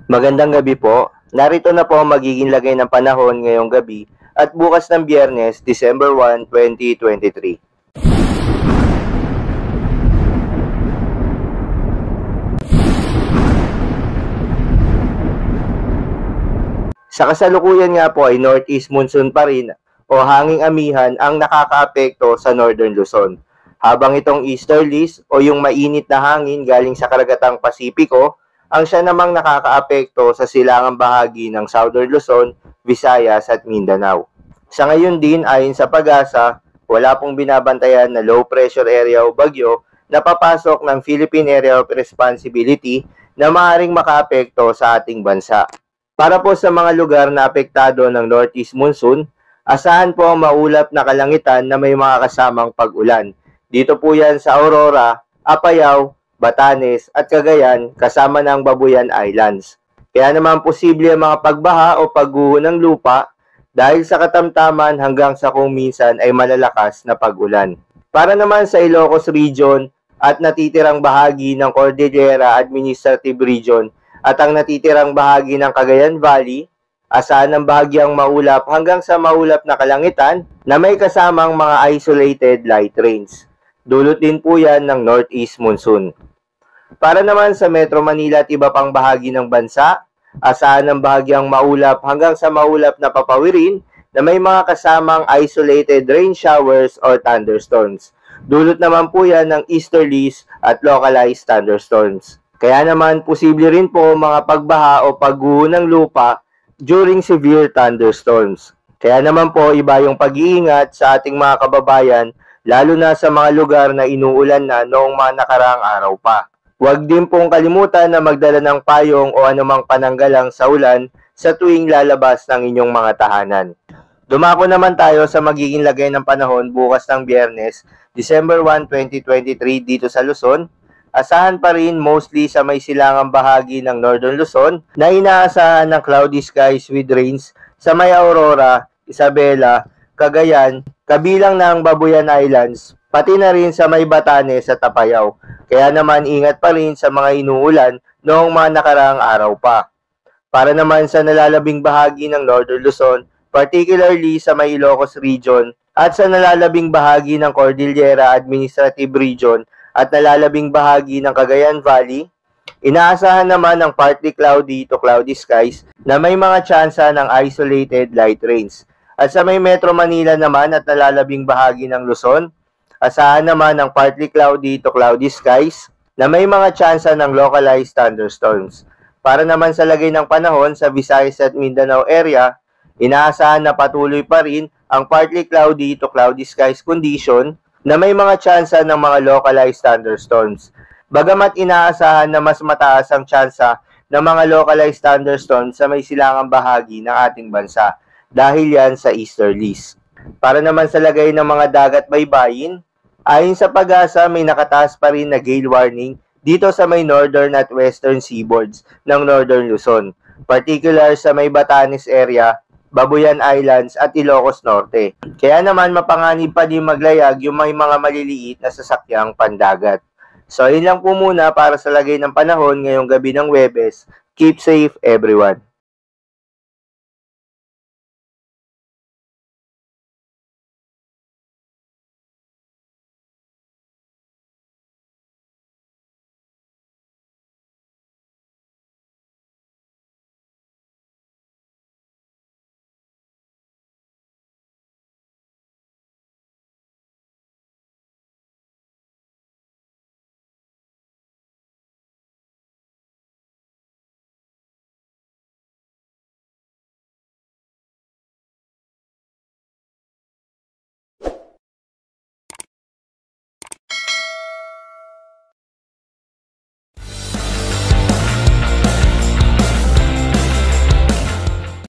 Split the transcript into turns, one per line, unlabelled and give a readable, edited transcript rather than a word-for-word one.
Magandang gabi po. Narito na po ang magiging lagay ng panahon ngayong gabi at bukas ng Biyernes, December 1, 2023. Sa kasalukuyan nga po ay northeast monsoon pa rin o hanging amihan ang nakakaapekto sa Northern Luzon. Habang itong easterlies o yung mainit na hangin galing sa karagatang Pasipiko ang siya namang nakakaapekto sa silangang bahagi ng Southern Luzon, Visayas at Mindanao. Sa ngayon din, ayon sa PAGASA, wala pong binabantayan na low pressure area o bagyo na papasok ng Philippine Area of Responsibility na maaaring makaapekto sa ating bansa. Para po sa mga lugar na apektado ng northeast monsoon, asahan po ang maulap na kalangitan na may mga kasamang pag-ulan. Dito po yan sa Aurora, Apayao, Batanes at Cagayan kasama ng Babuyan Islands. Kaya naman posible ang mga pagbaha o pagguho ng lupa dahil sa katamtaman hanggang sa kung minsan ay malalakas na pag-ulan. Para naman sa Ilocos Region at natitirang bahagi ng Cordillera Administrative Region at ang natitirang bahagi ng Cagayan Valley, asahan ng bahagyang maulap hanggang sa maulap na kalangitan na may kasamang mga isolated light rains. Dulot din po yan ng northeast monsoon. Para naman sa Metro Manila at iba pang bahagi ng bansa, asahan ng bahagyang maulap hanggang sa maulap na papawirin na may mga kasamang isolated rain showers or thunderstorms. Dulot naman po yan ng easterlies at localized thunderstorms. Kaya naman posible rin po mga pagbaha o pagguho ng lupa during severe thunderstorms. Kaya naman po iba yung pag-iingat sa ating mga kababayan lalo na sa mga lugar na inuulan na noong mga nakaraang araw pa. Huwag din pong kalimutan na magdala ng payong o anumang pananggalang sa ulan sa tuwing lalabas ng inyong mga tahanan. Dumako naman tayo sa magiging lagay ng panahon bukas ng Biyernes, December 1, 2023 dito sa Luzon. Asahan pa rin mostly sa may silangang bahagi ng Northern Luzon na inaasahan ng cloudy skies with rains sa may Aurora, Isabela, Cagayan, kabilang ng Babuyan Islands, pati na rin sa may Batanes at Apayao. Kaya naman ingat pa rin sa mga inuulan noong mga nakaraang araw pa. Para naman sa nalalabing bahagi ng Northern Luzon, particularly sa may Ilocos Region at sa nalalabing bahagi ng Cordillera Administrative Region at nalalabing bahagi ng Cagayan Valley, inaasahan naman ng partly cloudy to cloudy skies na may mga tsansa ng isolated light rains. At sa may Metro Manila naman at nalalabing bahagi ng Luzon, asahan naman ng partly cloudy to cloudy skies na may mga tsansa ng localized thunderstorms. Para naman sa lagay ng panahon sa Visayas at Mindanao area, inaasahan na patuloy pa rin ang partly cloudy to cloudy skies condition na may mga tsansa ng mga localized thunderstorms. Bagamat inaasahan na mas mataas ang tsansa ng mga localized thunderstorms sa may silangang bahagi ng ating bansa dahil yan sa easterlies. Para naman sa lagay ng mga dagat baybayin, ayon sa PAGASA may nakataas pa rin na gale warning dito sa may northern at western seaboards ng Northern Luzon, particular sa may Batanes area, Babuyan Islands at Ilocos Norte. Kaya naman mapanganib pa din maglayag yung may mga maliliit na sasakyang pandagat. So yun lang po muna para sa lagay ng panahon ngayong gabi ng Huwebes. Keep safe everyone.